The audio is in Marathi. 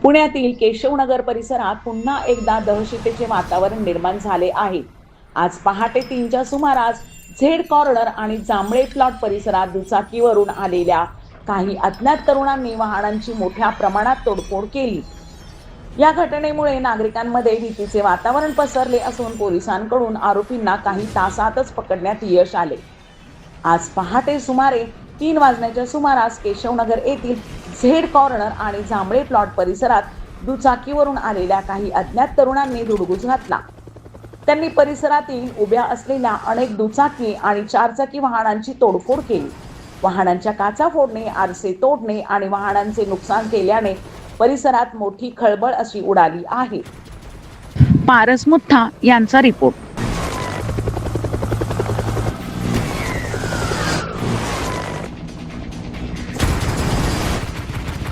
पुण्यातील केशवनगर परिसरात पुन्हा एकदा दहशतीचे वातावरण निर्माण झाले आहे। आज पहाटे 3च्या सुमारास झेड कॉर्नर आणि जांभळे प्लॉट परिसरात दुचाकीवरून आलेल्या काही अज्ञात तरुणांनी वाहनांची मोठ्या प्रमाणात तोडफोड केली। या घटनेमुळे नागरिकांमध्ये भीतीचे वातावरण पसरले असून पोलिसांकडून आरोपींना काही तासातच पकडण्यात यश आले। आज पहाटे सुमारे 3 वाजण्याच्या सुमारास केशवनगर येथील झेड कॉर्नर आणि जांभळे प्लॉट परिसरात दुचाकीवरून आलेल्या काही अज्ञात तरुणांनी धुडगूस घातला। त्यांनी परिसरातील उभ्या असलेल्या अनेक दुचाकी आणि चारचाकी वाहनांची तोडफोड केली। वाहनांच्या काचा फोडणे, आरसे तोडणे आणि वाहनांचे नुकसान केल्याने परिसरात मोठी खळबळ अशी उडाली आहे। पारस मुठ्ठा यांचा रिपोर्ट।